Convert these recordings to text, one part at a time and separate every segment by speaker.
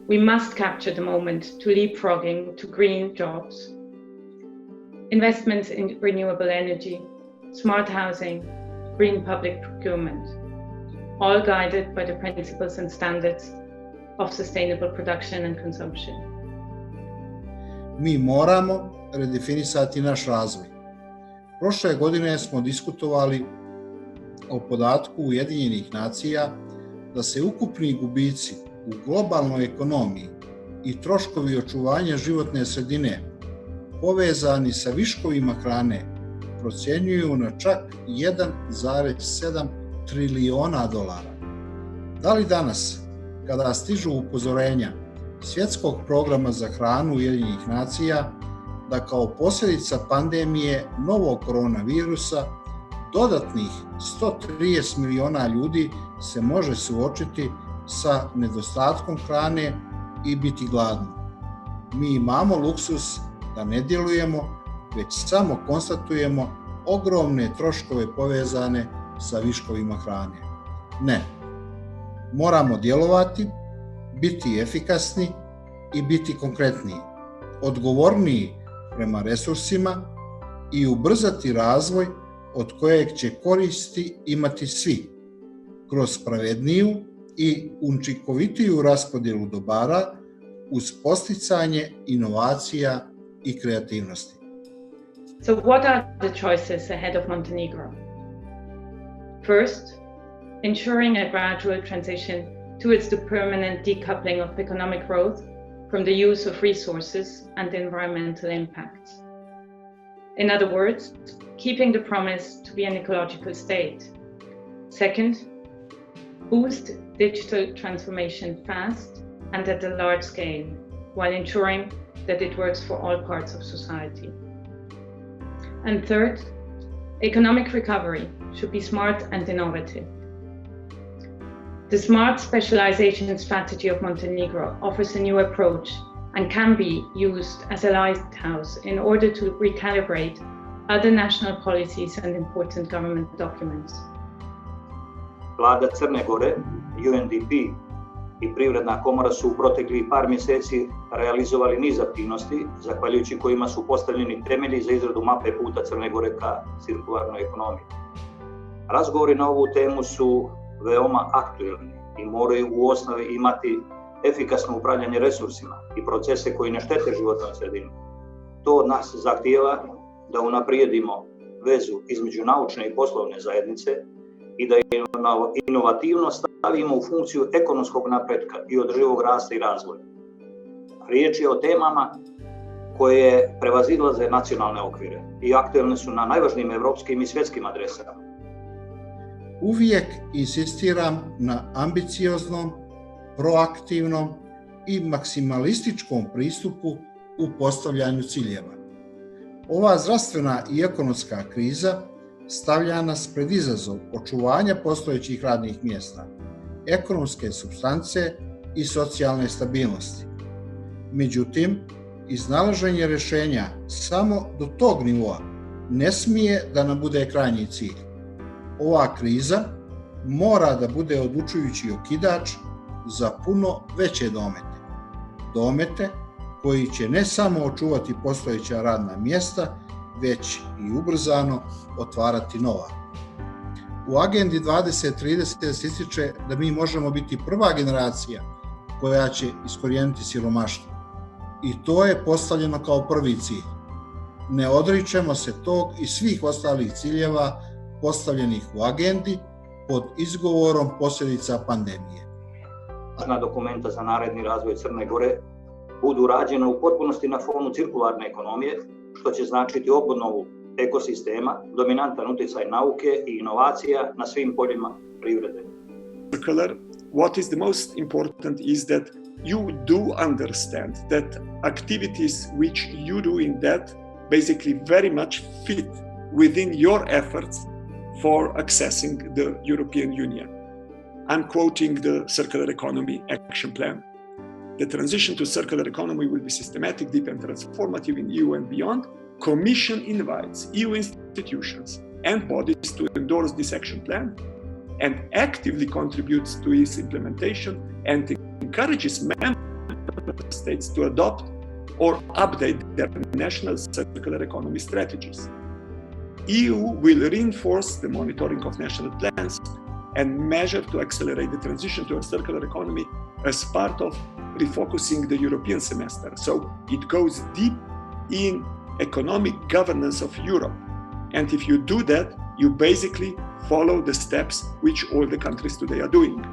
Speaker 1: We must capture the moment to leapfrogging to green jobs. Investments in renewable energy, smart housing, green public procurement, all guided by the principles and standards of sustainable production and consumption.
Speaker 2: Mi moramo redefinisati naš razvoj. Prošle godine smo diskutovali o podatku Ujedinjenih nacija da se ukupni gubici u globalnoj ekonomiji i troškovi očuvanja životne sredine povezani sa viškovima hrane procjenjuju na čak 1,7 triliona dolara. Da li danas, kada stižu upozorenja Svjetskog programa za hranu Ujedinjenih nacija da kao posljedica pandemije novog koronavirusa dodatnih 130 miliona ljudi se može suočiti sa nedostatkom hrane i biti gladni? Mi imamo luksus da ne djelujemo, već samo konstatujemo ogromne troškove povezane sa viškovima hrane. Ne, moramo djelovati, biti efikasni i biti konkretniji, odgovorniji prema resursima i ubrzati razvoj od kojeg će koristi imati svi, kroz pravedniju i učinkovitiju raspodjelu dobara uz posticanje inovacija i kreativnosti.
Speaker 1: So what are the choices ahead of Montenegro? First, ensuring a gradual transition towards the permanent decoupling of economic growth from the use of resources and environmental impacts. In other words, keeping the promise to be an ecological state. Second, boost digital transformation fast and at a large scale, while ensuring that it works for all parts of society. And third, economic recovery should be smart and innovative. The smart specialization strategy of Montenegro offers a new approach and can be used as a lighthouse in order to recalibrate other national policies and important government documents.
Speaker 3: Vlada Crne Gore, UNDP i Privredna komora su u proteklih par mjeseci realizovali niz aktivnosti, zahvaljujući kojima su postavljeni temelji za izradu mape puta Crne Gore ka cirkularnoj ekonomiji. Razgovori na ovu temu su veoma aktuelni i moraju u osnovi imati efikasno upravljanje resursima i procese koji ne štete životnoj sredini. To od nas zahtijeva da unaprijedimo vezu između naučne i poslovne zajednice i da inovativnost stavimo u funkciju ekonomskog napretka i održivog rasta i razvoja. Riječ je o temama koje prevazilaze nacionalne okvire i aktuelne su na najvažnijim evropskim i svjetskim adresama.
Speaker 2: Uvijek insistiram na ambicioznom, proaktivnom i maksimalističkom pristupu u postavljanju ciljeva. Ova zdravstvena i ekonomska kriza stavlja nas pred izazov očuvanja postojećih radnih mjesta, ekonomske supstance i socijalne stabilnosti. Međutim, iznalaženje rješenja samo do tog nivoa ne smije da nam bude krajnji cilj. Ova kriza mora da bude odlučujući okidač za puno veće domete. Domete koji će ne samo očuvati postojeća radna mjesta, već i ubrzano otvarati nova. U Agendi 2030 se ističe da mi možemo biti prva generacija koja će iskorijeniti siromaštvo. I to je postavljeno kao prvi cilj. Ne odričemo se tog i svih ostalih ciljeva postavljenih u agendi pod izgovorom posljedica pandemije.
Speaker 3: Dokumenta za naredni razvoj Crne Gore budu rađena u potpunosti na fonu cirkularne ekonomije, što će značiti obnovu ekosistema, dominantan utjecaj nauke i inovacija na svim poljima privrede.
Speaker 4: Circular, what is the most important is that you do understand that activities which you do in that basically very much fit within your efforts for accessing the European Union. I'm quoting the Circular Economy Action Plan. The transition to circular economy will be systematic, deep and transformative in EU and beyond. Commission invites EU institutions and bodies to endorse this action plan and actively contributes to its implementation and encourages member states to adopt or update their national circular economy strategies. EU will reinforce the monitoring of national plans and measure to accelerate the transition to a circular economy as part of refocusing the European semester. So it goes deep in economic governance of Europe. And if you do that, you basically follow the steps which all the countries today are doing.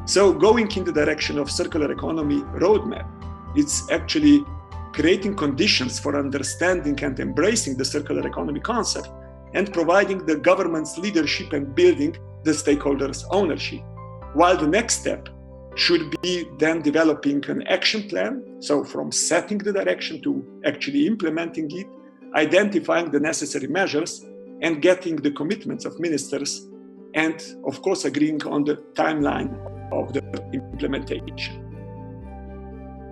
Speaker 4: So going in the direction of circular economy roadmap, it's actually creating conditions for understanding and embracing the circular economy concept and providing the government's leadership and building the stakeholders' ownership. While the next step should be then developing an action plan, so from setting the direction to actually implementing it, identifying the necessary measures, and getting the commitments of ministers, and of course agreeing on the timeline of the implementation.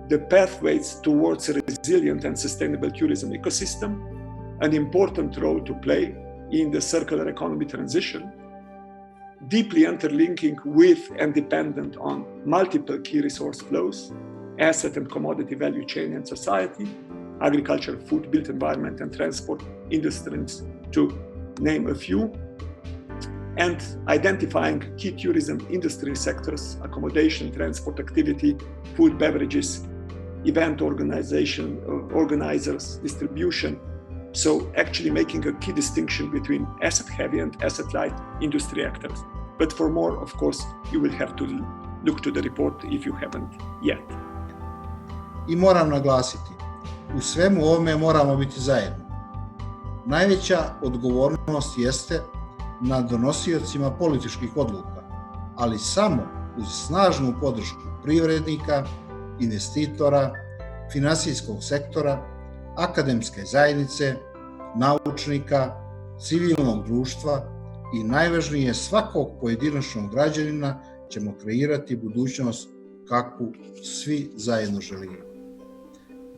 Speaker 4: The pathways towards a resilient and sustainable tourism ecosystem, an important role to play in the circular economy transition, deeply interlinking with and dependent on multiple key resource flows, asset and commodity value chain and society, agriculture, food, built environment, and transport industries, to name a few, and identifying key tourism industry sectors, accommodation, transport activity, food, beverages, event organizers, distribution. So actually making a key distinction between asset-heavy and asset-light industry actors. But for more, of course, you will have to look to the report if you haven't yet.
Speaker 2: I moram naglasiti, u svemu ovome moramo biti zajedno. Najveća odgovornost jeste na donosiocima političkih odluka, ali samo uz snažnu podršku privrednika, investitora, finansijskog sektora, akademske zajednice, naučnika, civilnog društva i najvažnije svakog pojedinačnog građanina ćemo kreirati budućnost kakvu svi zajedno želimo.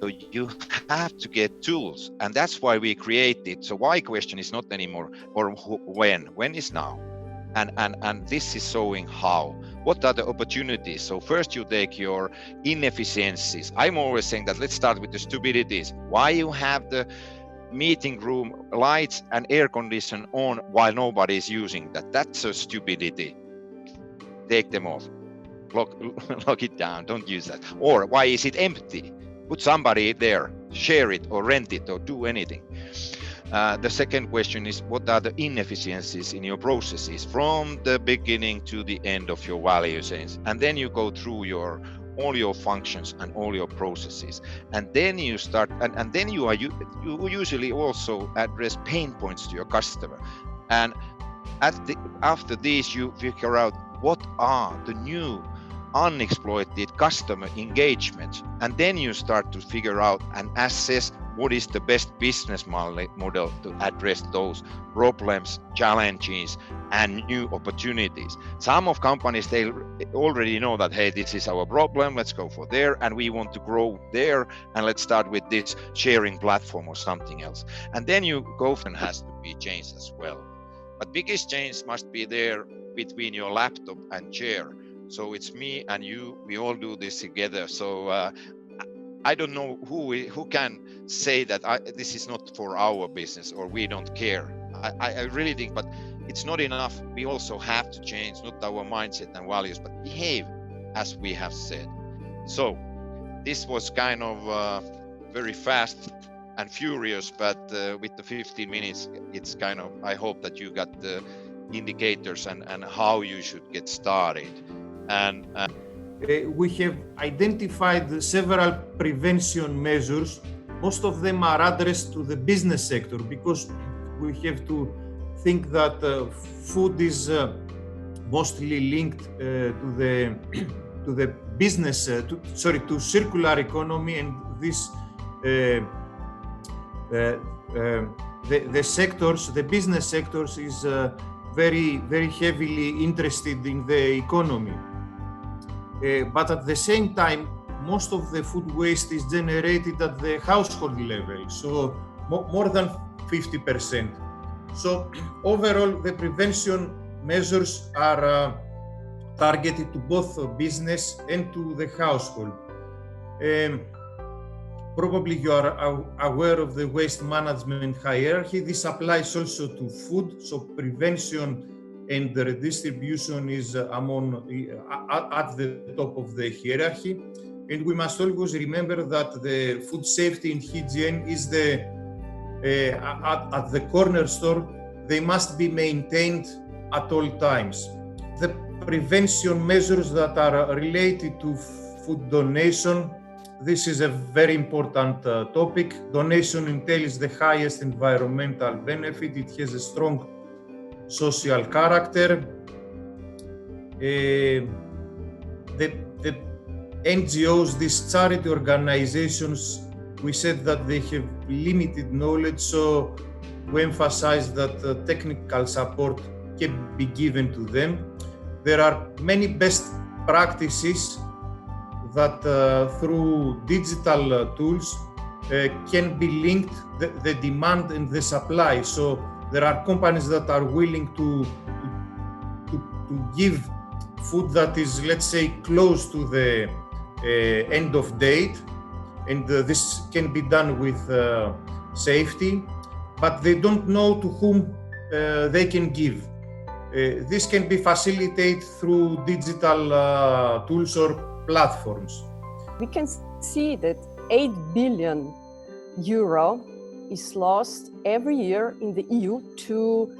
Speaker 5: So you have to get tools, and that's why we created. So why question is not anymore or when. When is now, and this is showing how. What are the opportunities? So first you take your inefficiencies. I'm always saying that let's start with the stupidities. Why you have the meeting room lights and air condition on while nobody is using that? That's a stupidity. Take them off. Lock it down. Don't use that. Or why is it empty? Put somebody there, share it or rent it or do anything. The second question is, what are the inefficiencies in your processes from the beginning to the end of your value chains? And then you go through all your functions and all your processes. And then you start, and then you usually also address pain points to your customer. And after this, you figure out what are the new unexploited customer engagement, and then you start to figure out and assess what is the best business model to address those problems, challenges, and new opportunities. Some of companies, they already know that, hey, this is our problem, let's go for there, and we want to grow there, and let's start with this sharing platform or something else. And then you go and has to be changed as well. But biggest change must be there between your laptop and chair. So it's me and you, we all do this together. So I don't know who can say that this is not for our business or we don't care. I really think, but it's not enough. We also have to change not our mindset and values, but behave as we have said. So this was kind of very fast and furious, but with the 15 minutes, it's kind of, I hope that you got the indicators and how you should get started. And
Speaker 6: we have identified several prevention measures. Most of them are addressed to the business sector because we have to think that food is mostly linked to the business, to circular economy, and this the business sectors is very heavily interested in the economy. But at the same time, most of the food waste is generated at the household level, so more than 50%. So overall, the prevention measures are targeted to both business and to the household. Probably you are aware of the waste management hierarchy. This applies also to food, so prevention and the redistribution is at the top of the hierarchy. And we must always remember that the food safety and hygiene is at the cornerstone. They must be maintained at all times. The prevention measures that are related to food donation, this is a very important topic. Donation entails the highest environmental benefit. It has a strong social character. The NGOs, these charity organizations, we said that they have limited knowledge, so we emphasize that technical support can be given to them. There are many best practices that through digital tools can be linked the demand and the supply. So there are companies that are willing to give food that is, let's say, close to the end of date, and this can be done with safety, but they don't know to whom they can give. This can be facilitated through digital tools or platforms.
Speaker 7: We can see that 8 billion euro is lost every year in the EU to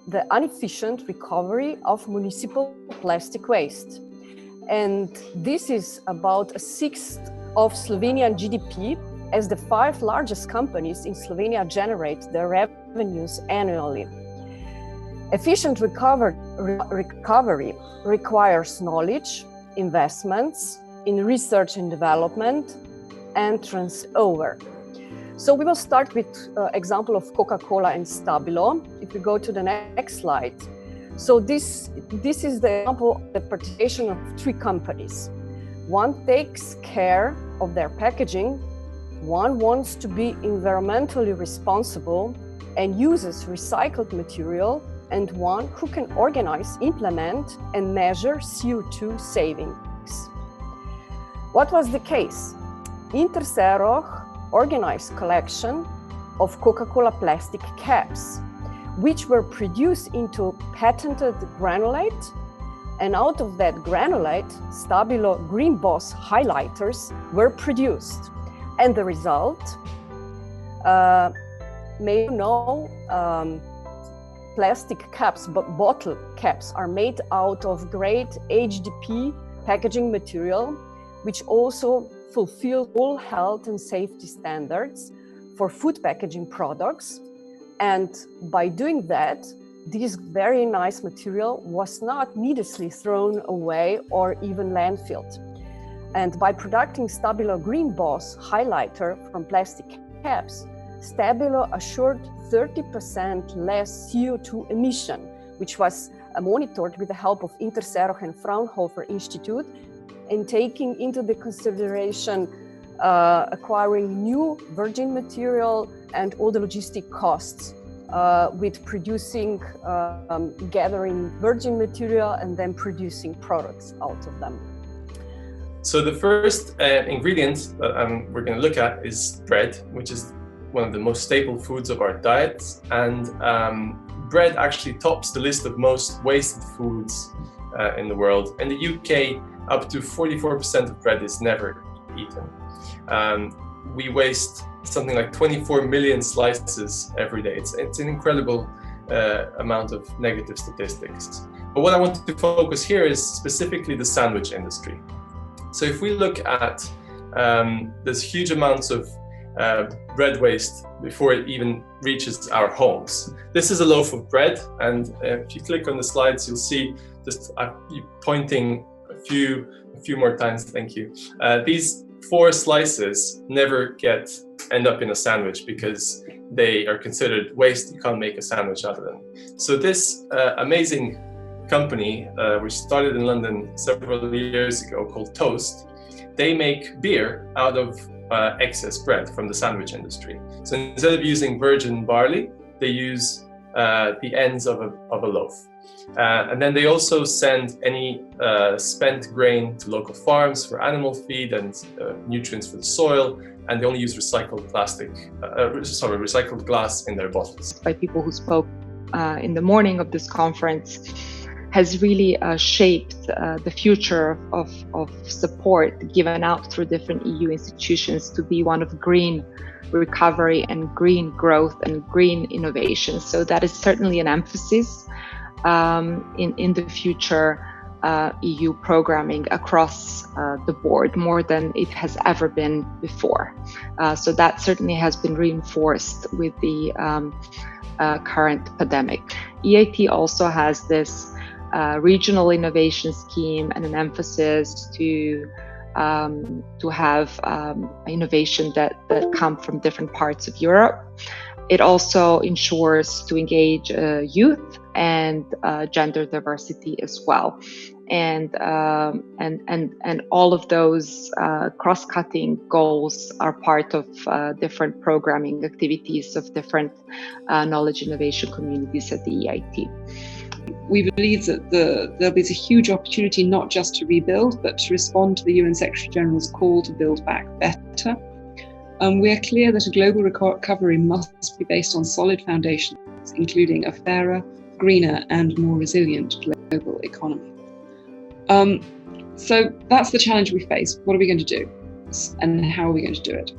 Speaker 7: the inefficient recovery of municipal plastic waste. And this is about a sixth of Slovenian GDP, as the 5 largest companies in Slovenia generate their revenues annually. Efficient recovery requires knowledge, investments in research and development, and transfer. So we will start with example of Coca-Cola and Stabilo. If we go to the next slide. So this is the example of the participation of 3 companies. One takes care of their packaging, one wants to be environmentally responsible and uses recycled material, and one who can organize, implement, and measure CO2 savings. What was the case? Interseroh organized collection of Coca-Cola plastic caps, which were produced into patented granulate, and out of that granulate, Stabilo Green Boss highlighters were produced. And the result, may you know, plastic caps, but bottle caps are made out of great HDP packaging material, which also fulfill all health and safety standards for food packaging products. And by doing that, this very nice material was not needlessly thrown away or even landfilled. And by producing Stabilo Green Boss highlighter from plastic caps, Stabilo assured 30% less CO2 emission, which was monitored with the help of Interseroh and Fraunhofer Institute, and taking into the consideration acquiring new virgin material and all the logistic costs with producing, gathering virgin material and then producing products out of them.
Speaker 8: So the first ingredient that we're going to look at is bread, which is one of the most staple foods of our diets. And bread actually tops the list of most wasted foods in the world. In the UK, up to 44% of bread is never eaten. We waste something like 24 million slices every day. It's an incredible amount of negative statistics. But what I want to focus here is specifically the sandwich industry. So if we look at there's huge amounts of bread waste before it even reaches our homes. This is a loaf of bread, and if you click on the slides, you'll see just pointing a few more times. Thank you. These 4 slices never end up in a sandwich because they are considered waste. You can't make a sandwich out of them. So this amazing company, which started in London several years ago, called Toast, they make beer out of excess bread from the sandwich industry. So instead of using virgin barley, they use the ends of a loaf. And then they also send any spent grain to local farms for animal feed and nutrients for the soil. And they only use recycled glass in their bottles.
Speaker 9: By people who spoke in the morning of this conference has really shaped the future of support given out through different EU institutions to be one of green recovery and green growth and green innovation. So that is certainly an emphasis in the future EU programming across the board, more than it has ever been before. So that certainly has been reinforced with the current pandemic. EIT also has this regional innovation scheme and an emphasis to have innovation that come from different parts of Europe. It also ensures to engage youth and gender diversity as well. And all of those cross-cutting goals are part of different programming activities of different knowledge innovation communities at the EIT.
Speaker 10: We believe that there'll be a huge opportunity not just to rebuild, but to respond to the UN Secretary General's call to build back better. We are clear that a global recovery must be based on solid foundations, including a fairer, greener and more resilient global economy. So that's the challenge we face. What are we going to do? And how are we going to do it?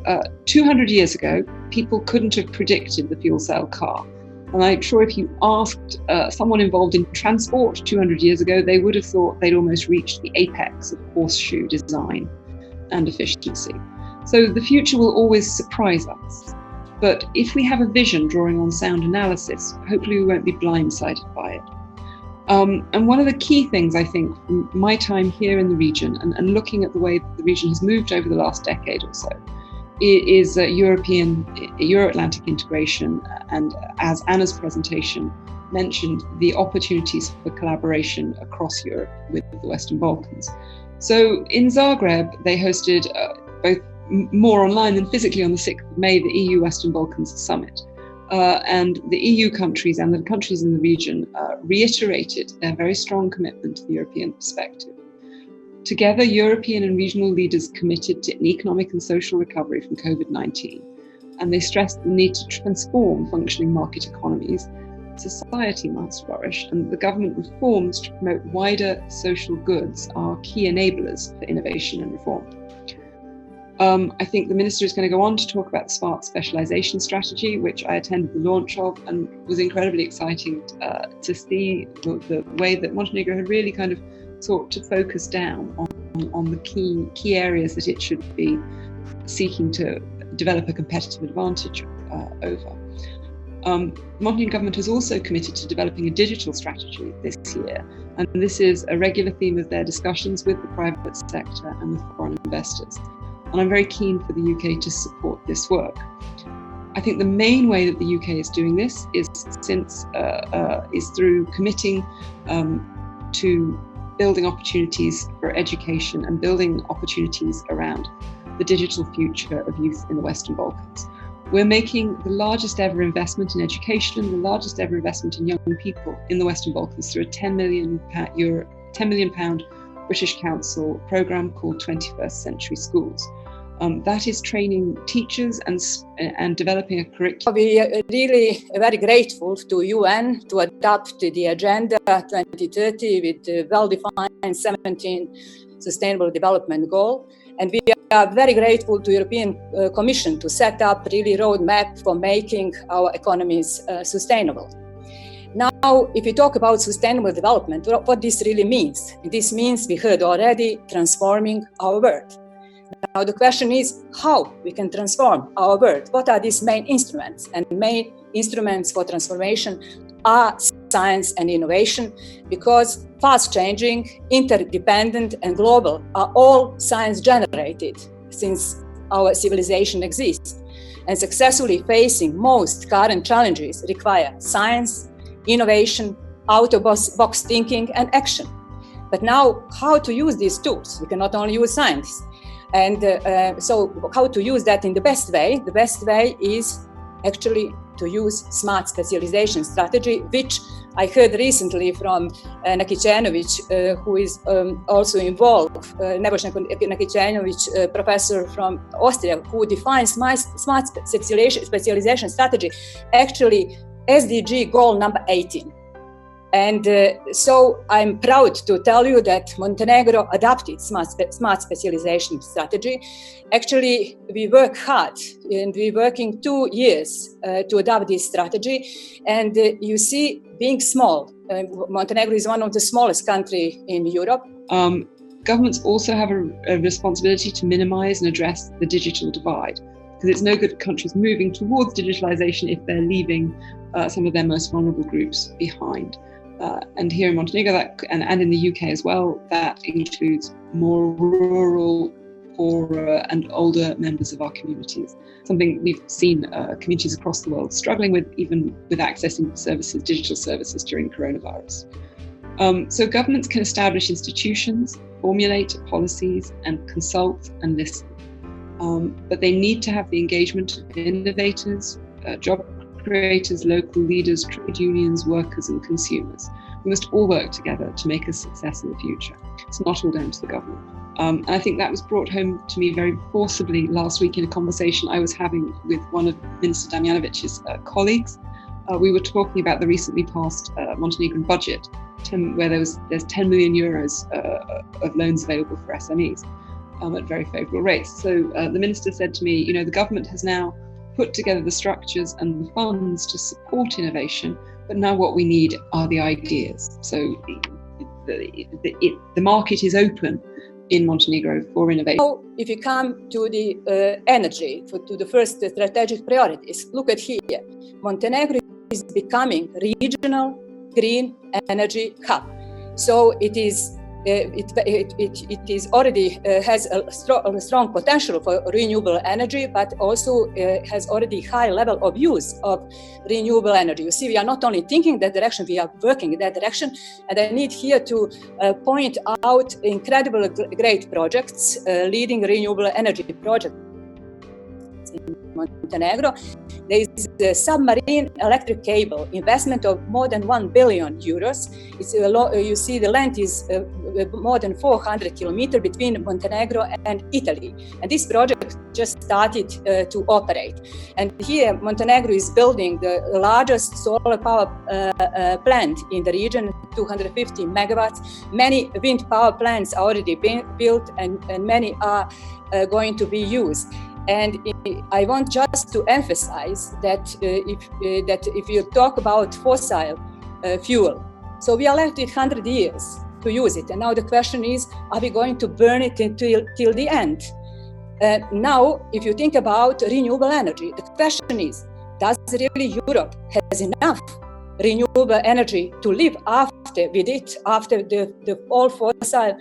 Speaker 10: 200 years ago, people couldn't have predicted the fuel cell car. And I'm sure if you asked someone involved in transport 200 years ago, they would have thought they'd almost reached the apex of horseshoe design and efficiency. So the future will always surprise us. But if we have a vision drawing on sound analysis, hopefully we won't be blindsided by it. And one of the key things, I think, from my time here in the region and looking at the way the region has moved over the last decade or so, is Euro-Atlantic integration, and as Anna's presentation mentioned, the opportunities for collaboration across Europe with the Western Balkans. So in Zagreb, they hosted both more online than physically on the 6th of May, the EU Western Balkans Summit. And the EU countries and the countries in the region reiterated their very strong commitment to the European perspective. Together, European and regional leaders committed to an economic and social recovery from COVID-19, and they stressed the need to transform functioning market economies. Society must flourish, and the government reforms to promote wider social goods are key enablers for innovation and reform. I think the Minister is going to go on to talk about the Smart Specialisation Strategy, which I attended the launch of and was incredibly exciting to see the way that Montenegro had really kind of sought to focus down on the key areas that it should be seeking to develop a competitive advantage over. The Montenegrin government has also committed to developing a digital strategy this year, and this is a regular theme of their discussions with the private sector and with foreign investors. And I'm very keen for the UK to support this work. I think the main way that the UK is doing this is through committing to building opportunities for education and building opportunities around the digital future of youth in the Western Balkans. We're making the largest ever investment in education, the largest ever investment in young people in the Western Balkans through a £10 million British Council programme called 21st Century Schools. That is training teachers and developing a curriculum.
Speaker 11: We are really very grateful to UN to adopt the Agenda 2030 with the well-defined 17 Sustainable Development Goal. And we are very grateful to European Commission to set up really roadmap for making our economies sustainable. Now, if we talk about sustainable development, what this really means? This means, we heard already, transforming our world. Now the question is how we can transform our world. What are these main instruments? And main instruments for transformation are science and innovation, because fast-changing, interdependent and global are all science-generated since our civilization exists. And successfully facing most current challenges require science, innovation, out-of-box thinking and action. But now, how to use these tools? We cannot only use science. And so how to use that in the best way? The best way is actually to use smart specialization strategy, which I heard recently from Nakicenovic, who is also involved, Nebojša Nakicenovic, professor from Austria, who defines smart specialization strategy, actually SDG goal number 18. And so I'm proud to tell you that Montenegro adopted smart specialization strategy. Actually, we work hard and we're working 2 years to adopt this strategy. And you see, being small, Montenegro is one of the smallest countries in Europe.
Speaker 10: Governments also have a responsibility to minimize and address the digital divide, because it's no good countries moving towards digitalization if they're leaving some of their most vulnerable groups behind. And here in Montenegro, and in the UK as well, that includes more rural, poorer and older members of our communities. Something we've seen communities across the world struggling with, even with accessing services, digital services during coronavirus. So governments can establish institutions, formulate policies and consult and listen. But they need to have the engagement of innovators, job creators, local leaders, trade unions, workers and consumers. We must all work together to make a success in the future. It's not all down to the government. And I think that was brought home to me very forcibly last week in a conversation I was having with one of Minister Damjanovic's colleagues. We were talking about the recently passed Montenegrin budget, where there's 10 million euros of loans available for SMEs at very favourable rates. So the minister said to me, the government has now put together the structures and the funds to support innovation, but now what we need are the ideas. So the market is open in Montenegro for innovation.
Speaker 11: Now, if you come to the energy, to the first strategic priorities, look at here. Montenegro is becoming regional green energy hub. So it is already has a strong potential for renewable energy, but also has already high level of use of renewable energy. You see, we are not only thinking that direction, we are working in that direction. And I need here to point out incredible great projects, leading renewable energy projects in Montenegro. There is a submarine electric cable investment of more than 1 billion euros. You see the length is more than 400 kilometers between Montenegro and Italy. And this project just started to operate. And here Montenegro is building the largest solar power plant in the region, 250 megawatts. Many wind power plants are already being built and many are going to be used. And I want just to emphasize that if you talk about fossil fuel, so we are left with 100 years to use it. And now the question is, are we going to burn it till the end? Now, if you think about renewable energy, the question is, does really Europe has enough renewable energy to live after the all fossil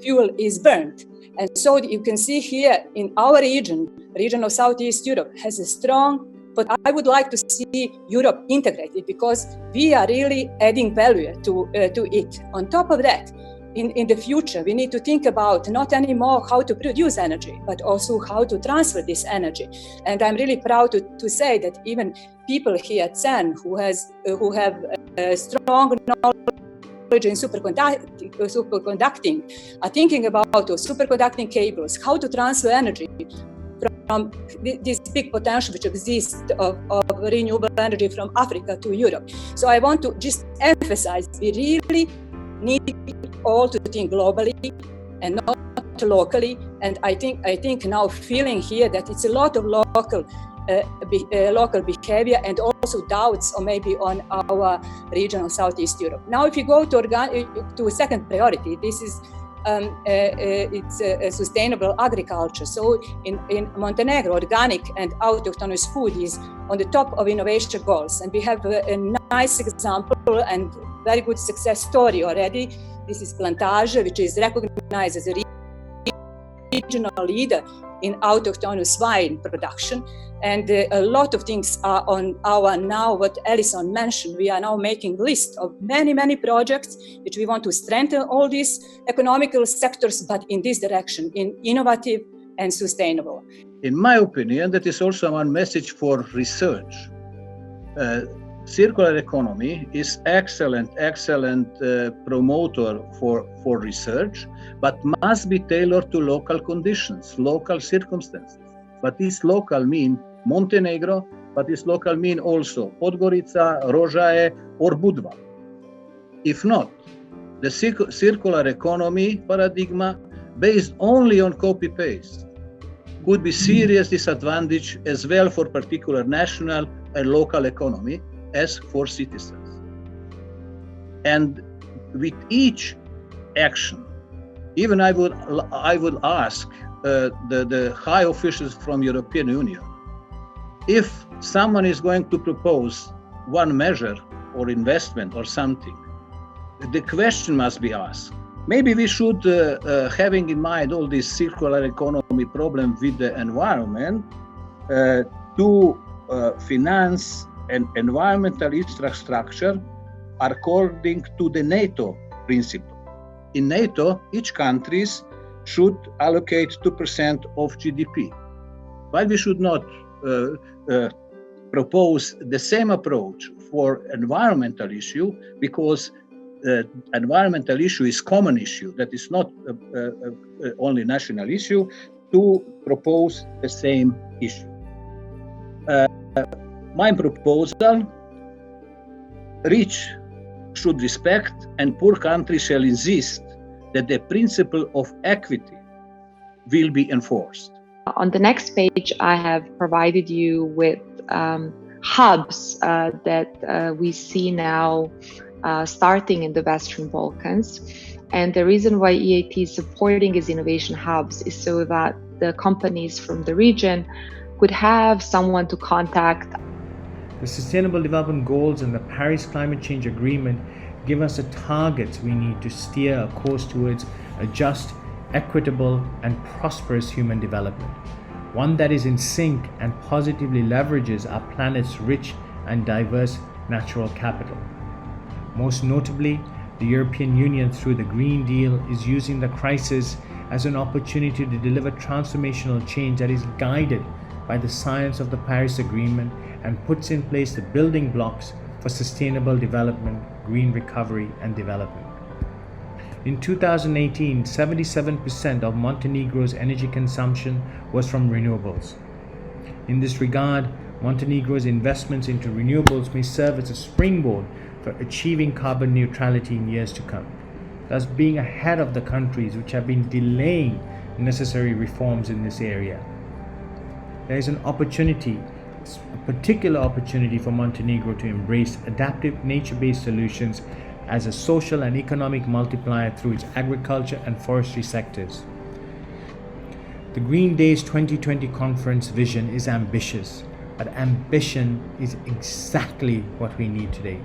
Speaker 11: fuel is burned? And so you can see here in our region of Southeast Europe has a strong, but I would like to see Europe integrated because we are really adding value to it. On top of that, in the future, we need to think about not anymore how to produce energy, but also how to transfer this energy. And I'm really proud to say that even people here at CERN who have strong knowledge in superconducting are thinking about superconducting cables, how to transfer energy from this big potential which exists of renewable energy from Africa to Europe. So I want to just emphasize, we really need all to think globally and not locally. And I think now feeling here that it's a lot of local behavior and also doubts or maybe on our region of Southeast Europe. Now, if you go to a second priority, this is it's sustainable agriculture. So in Montenegro, organic and autochthonous food is on the top of innovation goals. And we have a nice example and very good success story already. This is Plantage, which is recognized as a regional leader in autochthonous wine production. And a lot of things are on our now, what Alison mentioned, we are now making a list of many, many projects which we want to strengthen all these economical sectors, but in this direction, in innovative and sustainable.
Speaker 12: In my opinion, that is also one message for research. circular economy is excellent promoter for research, but must be tailored to local conditions, local circumstances. But this local mean Montenegro, but this local mean also Podgorica, Rožaje, or Budva. If not, the circular economy paradigm based only on copy-paste could be serious disadvantage as well for particular national and local economy as for citizens. And with each action, even I would ask the high officials from European Union, if someone is going to propose one measure or investment or something, the question must be asked. Maybe we should, having in mind all this circular economy problem with the environment, to finance an environmental infrastructure according to the NATO principle. In NATO, each country should allocate 2% of GDP. Why we should not propose the same approach for environmental issue? Because environmental issue is common issue, that is not only national issue, to propose the same issue. My proposal, rich should respect and poor countries shall insist that the principle of equity will be enforced.
Speaker 9: On the next page, I have provided you with hubs that we see now starting in the Western Balkans. And the reason why EIT is supporting these innovation hubs is so that the companies from the region could have someone to contact.
Speaker 13: The Sustainable Development Goals and the Paris Climate Change Agreement give us the targets we need to steer a course towards a just, equitable, and prosperous human development, one that is in sync and positively leverages our planet's rich and diverse natural capital. Most notably, the European Union, through the Green Deal, is using the crisis as an opportunity to deliver transformational change that is guided by the science of the Paris Agreement and puts in place the building blocks for sustainable development, green recovery, and development. In 2018, 77% of Montenegro's energy consumption was from renewables. In this regard, Montenegro's investments into renewables may serve as a springboard for achieving carbon neutrality in years to come, thus being ahead of the countries which have been delaying necessary reforms in this area. There is an opportunity, a particular opportunity for Montenegro to embrace adaptive nature-based solutions as a social and economic multiplier through its agriculture and forestry sectors. The Green Days 2020 conference vision is ambitious, but ambition is exactly what we need today.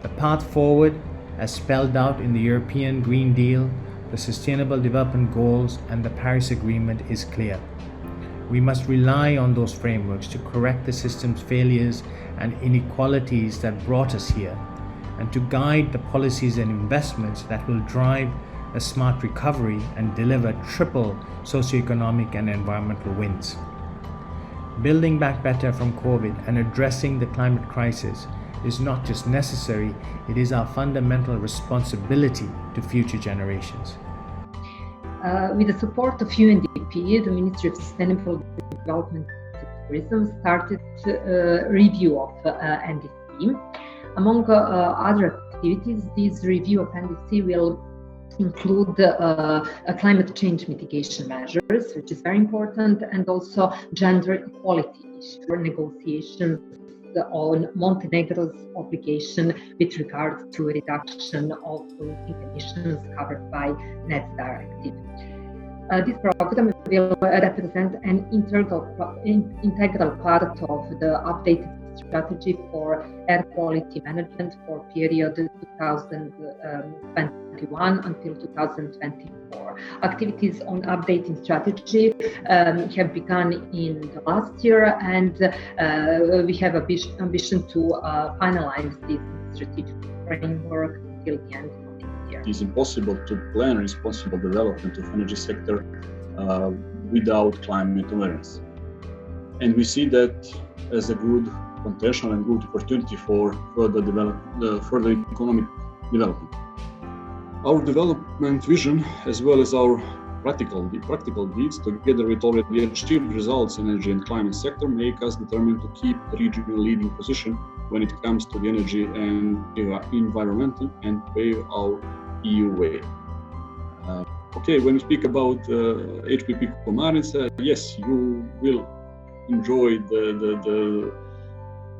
Speaker 13: The path forward, as spelled out in the European Green Deal, the Sustainable Development Goals, and the Paris Agreement is clear. We must rely on those frameworks to correct the system's failures and inequalities that brought us here, and to guide the policies and investments that will drive a smart recovery and deliver triple socioeconomic and environmental wins. Building back better from COVID and addressing the climate crisis is not just necessary, it is our fundamental responsibility to future generations.
Speaker 14: With the support of UNDP, the Ministry of Sustainable Development and Tourism started a review of NDC. Among other activities, this review of NDC will include climate change mitigation measures, which is very important, and also gender equality issue negotiations on Montenegro's obligation with regard to reduction of polluting emissions covered by NETS Directive. This program will represent an integral part of the updated strategy for air quality management for period 2021 until 2024. Activities on updating strategy have begun in the last year, and we have ambition to finalize this strategic framework until the end of this year.
Speaker 15: It is impossible to plan responsible development of energy sector without climate awareness. And we see that as a good potential and good opportunity for further economic development. Our development vision, as well as our practical deeds, together with already achieved results in energy and climate sector, make us determined to keep the regional leading position when it comes to the energy and environmental and pave our EU way. Okay, when we speak about HPP Komarnica, yes, you will enjoy the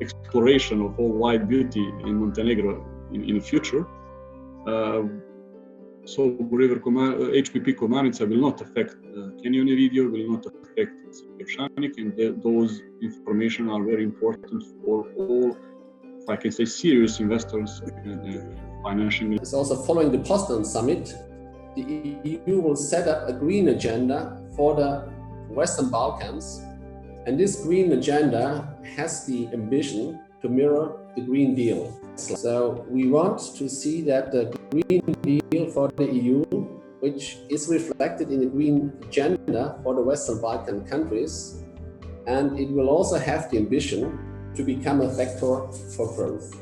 Speaker 15: exploration of all white beauty in Montenegro in the future. So HPP Komarnica will not affect Canyon Iridio, will not affect Sjevenik, and those information are very important for all, if I can say, serious investors and financial.
Speaker 16: It's also following the Poznan summit. The EU will set up a green agenda for the Western Balkans, and this green agenda has the ambition to mirror the Green Deal. So we want to see that the Green Deal for the EU, which is reflected in the Green Agenda for the Western Balkan countries, and it will also have the ambition to become a vector for growth.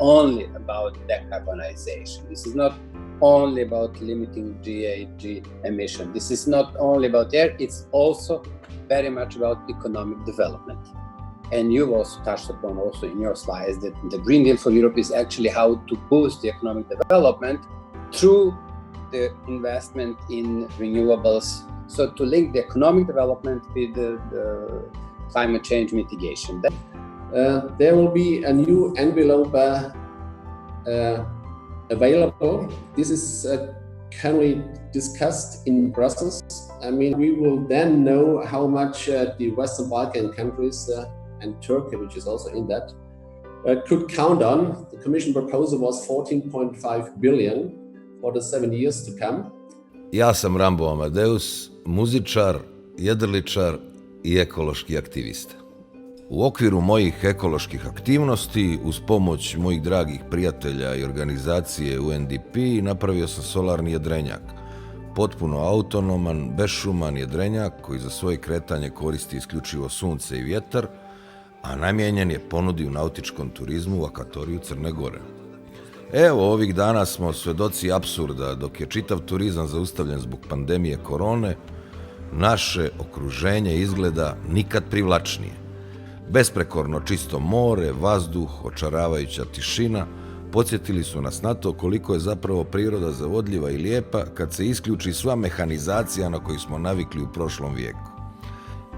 Speaker 17: Only about decarbonization. This is not only about limiting GHG emission. This is not only about air, it's also very much about economic development. And you also touched upon also in your slides that the Green Deal for Europe is actually how to boost the economic development through the investment in renewables. So to link the economic development with the climate change mitigation.
Speaker 16: There will be a new envelope available. This is currently discussed in Brussels. I mean, we will then know how much the Western Balkan countries and Turkey, which is also in that, could count on. The Commission proposal was 14.5 billion for the 7 years to come.
Speaker 18: Ja sam Rambo Amadeus, muzičar, jedriličar i ekološki aktivista. U okviru mojih ekoloških aktivnosti, uz pomoć mojih dragih prijatelja i organizacije UNDP, napravio sam solarni jedrenjak. Potpuno autonoman, bešuman jedrenjak koji za svoje kretanje koristi isključivo sunce i vjetar, a namijenjen je ponudi u nautičkom turizmu u akvatoriju Crne Gore. Evo, ovih dana smo svedoci apsurda, dok je čitav turizam zaustavljen zbog pandemije korone, naše okruženje izgleda nikad privlačnije. Besprekorno čisto more, vazduh, očaravajuća tišina, podsjetili su nas na to koliko je zapravo priroda zavodljiva i lijepa kad se isključi sva mehanizacija na koju smo navikli u prošlom vijeku.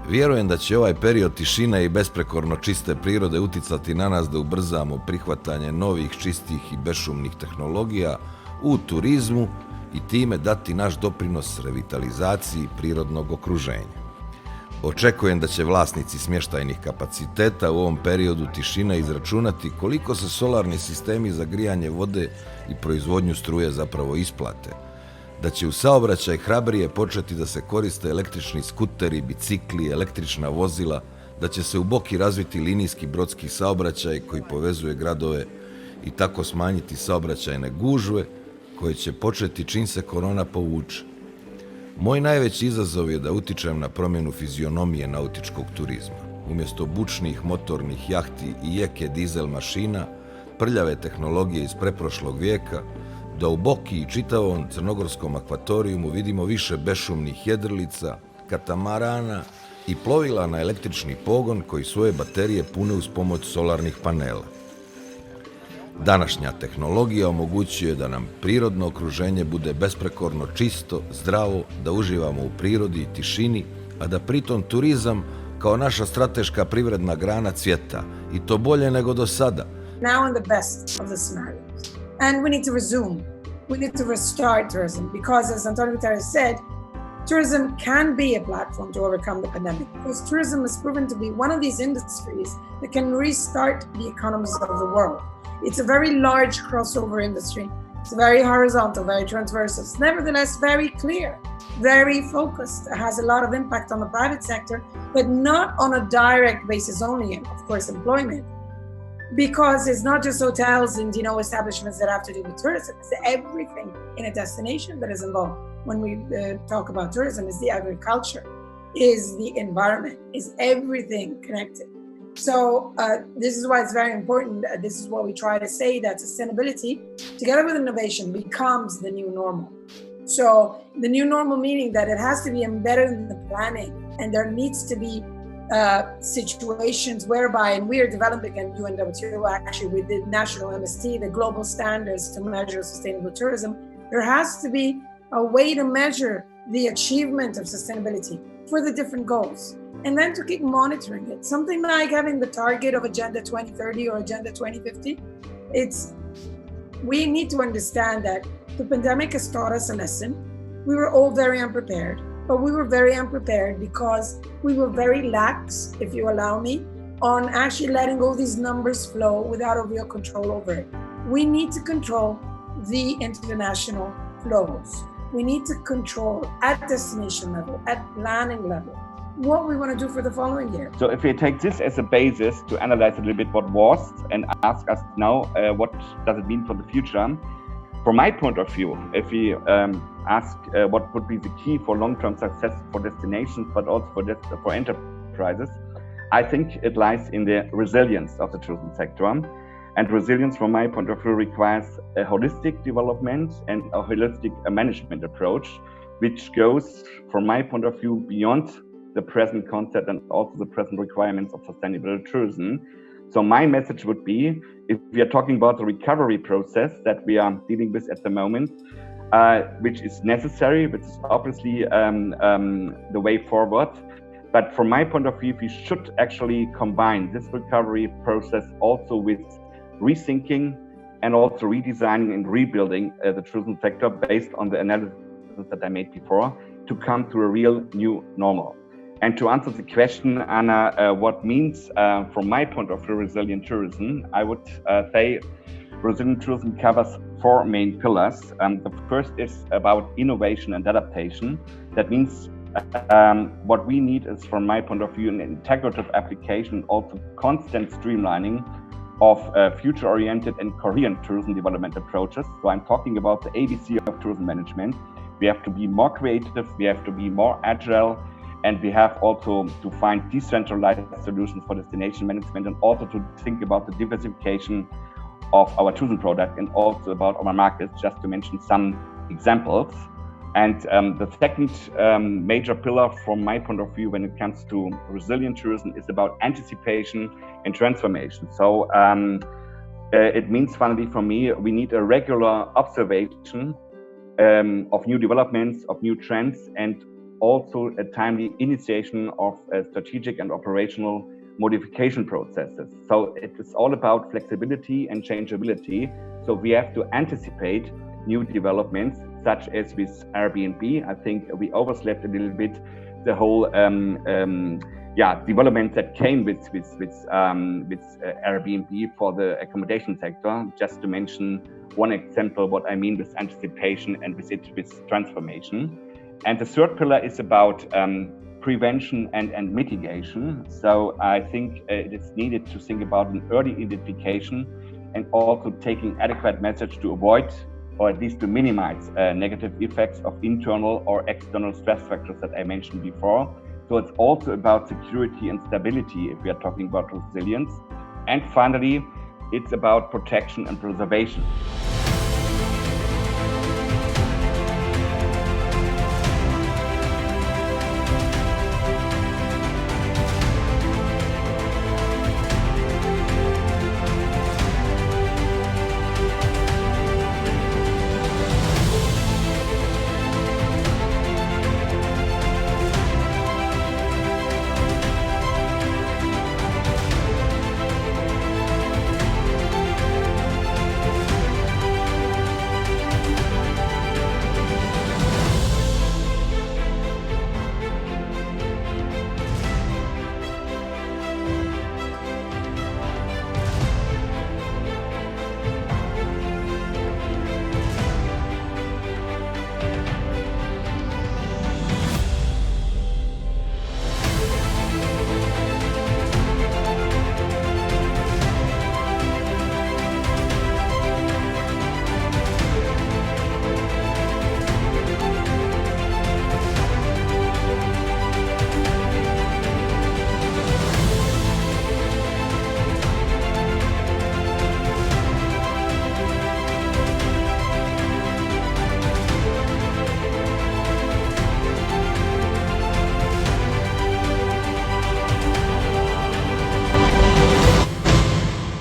Speaker 18: Vjerujem da će ovaj period tišine i besprekorno čiste prirode uticati na nas da ubrzamo prihvatanje novih, čistih i bešumnih tehnologija u turizmu i time dati naš doprinos revitalizaciji prirodnog okruženja. Očekujem da će vlasnici smještajnih kapaciteta u ovom periodu tišine izračunati koliko se solarni sistemi za grijanje vode i proizvodnju struje zapravo isplate, da će u saobraćaj hrabrije početi da se koriste električni skuteri, bicikli, električna vozila, da će se u Boki razviti linijski brodski saobraćaj koji povezuje gradove i tako smanjiti saobraćajne gužve koje će početi čim se korona povuče. Moj najveći izazov je da utičem na promjenu fizionomije nautičkog turizma. Umjesto bučnih motornih jahti i jeke dizel mašina, prljave tehnologije iz preprošlog vijeka, da u Boki i čitavom crnogorskom akvatorijumu vidimo više bešumnih jedrilica, katamarana i plovila na električni pogon koji svoje baterije pune uz pomoć solarnih panela. Današnja tehnologija omogućuje da nam prirodno okruženje bude besprekorno čisto, zdravo, da uživamo u prirodi i tišini, a da pritom turizam kao naša strateška privredna grana cvjeta i to bolje nego do sada.
Speaker 19: Now in the best of the scenarios. And we need to resume. We need to restart tourism because, as Antonio Guterres said, tourism can be a platform to overcome the pandemic because tourism has proven to be one of these industries that can restart the economies of the world. It's a very large crossover industry. It's very horizontal, very transversal. It's nevertheless very clear, very focused. It has a lot of impact on the private sector, but not on a direct basis only, and of course, employment. Because it's not just hotels and establishments that have to do with tourism. It's everything in a destination that is involved. When we talk about tourism, it's the agriculture, is the environment, is everything connected. So this is why it's very important. This is what we try to say, that sustainability, together with innovation, becomes the new normal. So the new normal meaning that it has to be embedded in the planning, and there needs to be situations whereby, and we are developing at UNWTO actually with the national MST, the global standards to measure sustainable tourism, there has to be a way to measure the achievement of sustainability for the different goals, and then to keep monitoring it. Something like having the target of Agenda 2030 or Agenda 2050, we need to understand that the pandemic has taught us a lesson. We were all very unprepared, but we were very unprepared because we were very lax, if you allow me, on actually letting all these numbers flow without a real control over it. We need to control the international flows. We need to control at destination level, at planning level, what we want to do for the following year.
Speaker 20: So if we take this as a basis to analyze a little bit what was and ask us now, what does it mean for the future? From my point of view, if we ask what would be the key for long-term success for destinations, but also for enterprises, I think it lies in the resilience of the tourism sector. And resilience, from my point of view, requires a holistic development and a holistic management approach, which goes, from my point of view, beyond the present concept and also the present requirements of sustainable tourism. So my message would be, if we are talking about the recovery process that we are dealing with at the moment, which is necessary, which is obviously the way forward. But from my point of view, we should actually combine this recovery process also with rethinking and also redesigning and rebuilding the tourism sector based on the analysis that I made before to come to a real new normal. And to answer the question, Anna, what means, from my point of view, resilient tourism, I would say resilient tourism covers four main pillars. The first is about innovation and adaptation. That means what we need is, from my point of view, an integrative application, also constant streamlining of future-oriented and coherent tourism development approaches. So I'm talking about the ABC of tourism management. We have to be more creative, we have to be more agile, and we have also to find decentralized solutions for destination management, and also to think about the diversification of our tourism product and also about our markets, just to mention some examples. And the second major pillar from my point of view when it comes to resilient tourism is about anticipation and transformation. So it means, finally, for me, we need a regular observation of new developments, of new trends, and also a timely initiation of strategic and operational modification processes. So it is all about flexibility and changeability. So we have to anticipate new developments, such as with Airbnb. I think we overslept a little bit the whole development that came with Airbnb for the accommodation sector. Just to mention one example, what I mean with anticipation and with transformation. And the third pillar is about prevention and mitigation. So I think it is needed to think about an early identification and also taking adequate measures to avoid, or at least to minimize, negative effects of internal or external stress factors that I mentioned before. So it's also about security and stability if we are talking about resilience. And finally, it's about protection and preservation.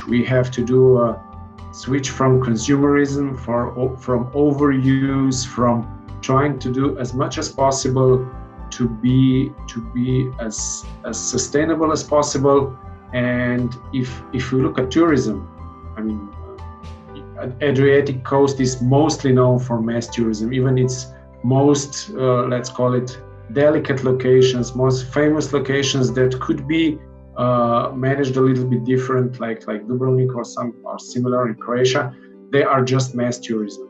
Speaker 21: We have to do a switch from consumerism, from overuse, from trying to do as much as possible to be as sustainable as possible. And if we look at tourism, I mean, Adriatic coast is mostly known for mass tourism. Even its most, let's call it, delicate locations, most famous locations that could be managed a little bit different, like Dubrovnik or some are similar in Croatia, they are just mass tourism.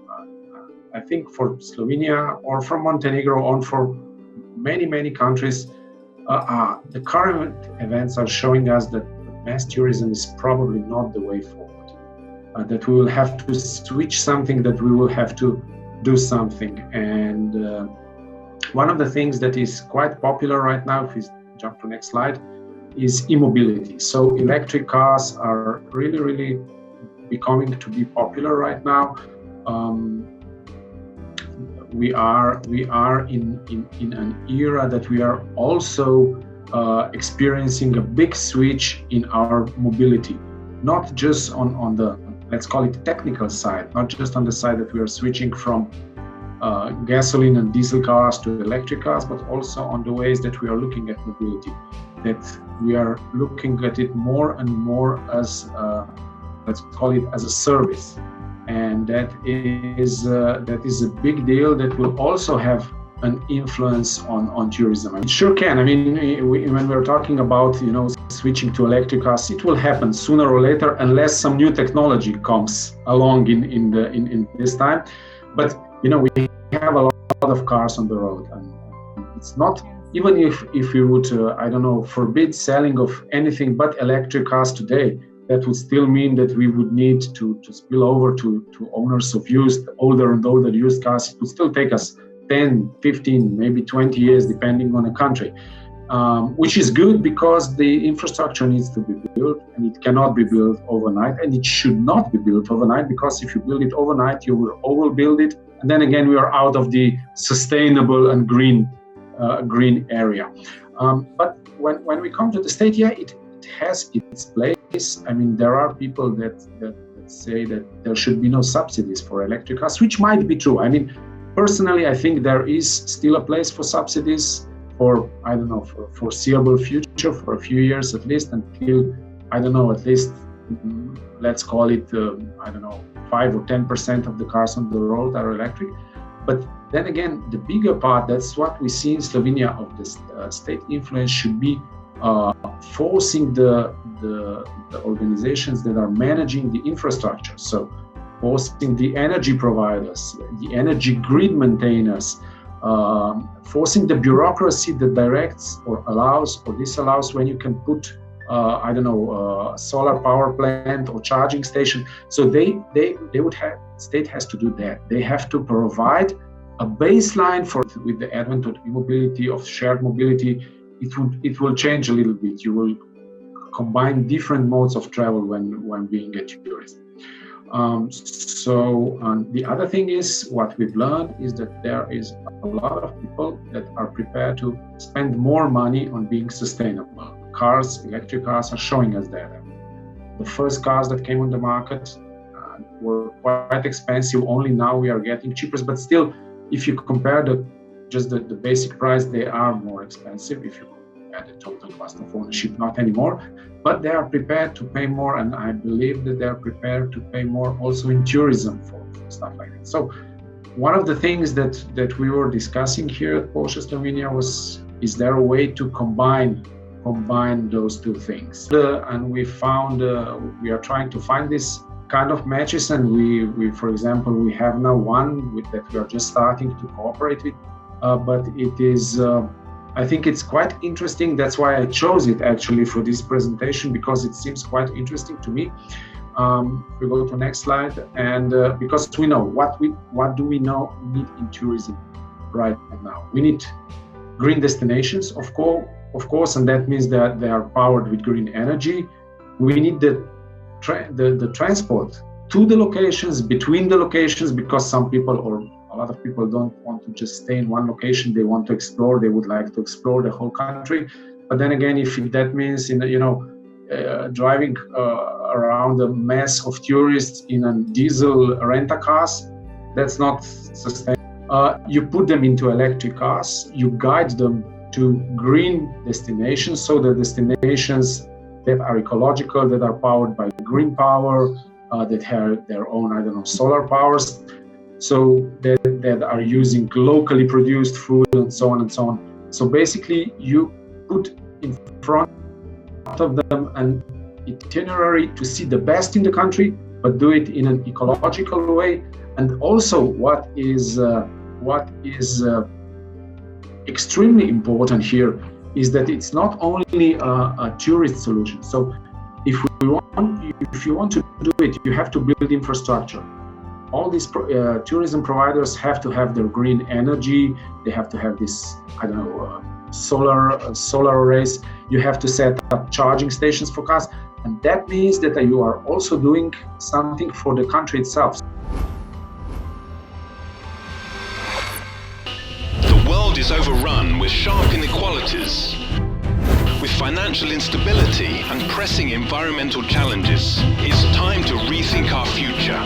Speaker 21: I think for Slovenia or for Montenegro or for many countries, the current events are showing us that mass tourism is probably not the way forward. That we will have to switch something, that we will have to do something. And one of the things that is quite popular right now, if we jump to next slide, is e-mobility. So electric cars are really becoming to be popular right now. We are in an era that we are also experiencing a big switch in our mobility, not just on the, let's call it, technical side, not just on the side that we are switching from gasoline and diesel cars to electric cars, but also on the ways that we are looking at mobility, that we are looking at it more and more as, let's call it, as a service. And that is a big deal that will also have an influence on tourism. It sure can. I mean, when we're talking about, switching to electric cars, it will happen sooner or later, unless some new technology comes along in this time. But we have a lot of cars on the road, and it's not, even if we would forbid selling of anything but electric cars today, that would still mean that we would need to spill over to owners of older and older used cars. It would still take us 10, 15, maybe 20 years, depending on the country, which is good because the infrastructure needs to be built, and it cannot be built overnight, and it should not be built overnight, because if you build it overnight, you will overbuild it, and then again we are out of the sustainable and green area. But when we come to the state, it has its place. I mean, there are people that say that there should be no subsidies for electric cars, which might be true. I mean, personally, I think there is still a place for subsidies for, for foreseeable future, for a few years at least, until, at least, let's call it, 5 or 10% of the cars on the road are electric. But then again, the bigger part, that's what we see in Slovenia, of this state influence, should be forcing the organizations that are managing the infrastructure. So forcing the energy providers, the energy grid maintainers, forcing the bureaucracy that directs or allows or disallows when you can put, a solar power plant or charging station. So they would have, state has to do that. They have to provide a baseline with the advent of e-mobility, of shared mobility. It will change a little bit. You will combine different modes of travel when being a tourist. The other thing is, what we've learned is that there is a lot of people that are prepared to spend more money on being sustainable. Electric cars are showing us that. The first cars that came on the market were quite expensive. Only now we are getting cheaper, but still, if you compare the basic price, they are more expensive. If you compare the total cost of ownership, not anymore. But they are prepared to pay more, and I believe that they are prepared to pay more also in tourism for stuff like that. So one of the things that we were discussing here at Porsche Slovenia was, is there a way to combine those two things? And we found, we are trying to find this kind of matches, and we for example, we have now one that we are just starting to cooperate with, but it is, I think it's quite interesting. That's why I chose it actually for this presentation, because it seems quite interesting to me. If we go to the next slide, and because we know what do we need in tourism right now? We need green destinations, of course, and that means that they are powered with green energy. We need the transport to the locations, between the locations, because some people, or a lot of people, don't want to just stay in one location. They want to explore. They would like to explore the whole country. But then again, if that means driving around a mass of tourists in a diesel rent-a-cars. That's not sustainable. You put them into electric cars, you guide them to green destinations, so the destinations that are ecological, that are powered by green power, that have their own, solar powers, so that are using locally produced food and so on and so on. So basically, you put in front of them an itinerary to see the best in the country, but do it in an ecological way. And also, what is extremely important here is that it's not only a tourist solution. So if you want to do it, you have to build infrastructure. All these tourism providers have to have their green energy. They have to have this, solar arrays. You have to set up charging stations for cars. And that means that you are also doing something for the country itself.
Speaker 1: The world is overrun with sharp inequalities. With financial instability and pressing environmental challenges, it's time to rethink our future.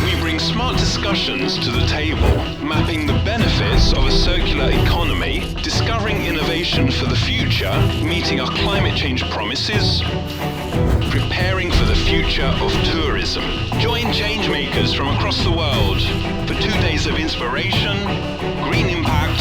Speaker 1: We bring smart discussions to the table, mapping the benefits of a circular economy, discovering innovation for the future, meeting our climate change promises, preparing for the future of tourism. Join changemakers from across the world for 2 days of inspiration, green impact,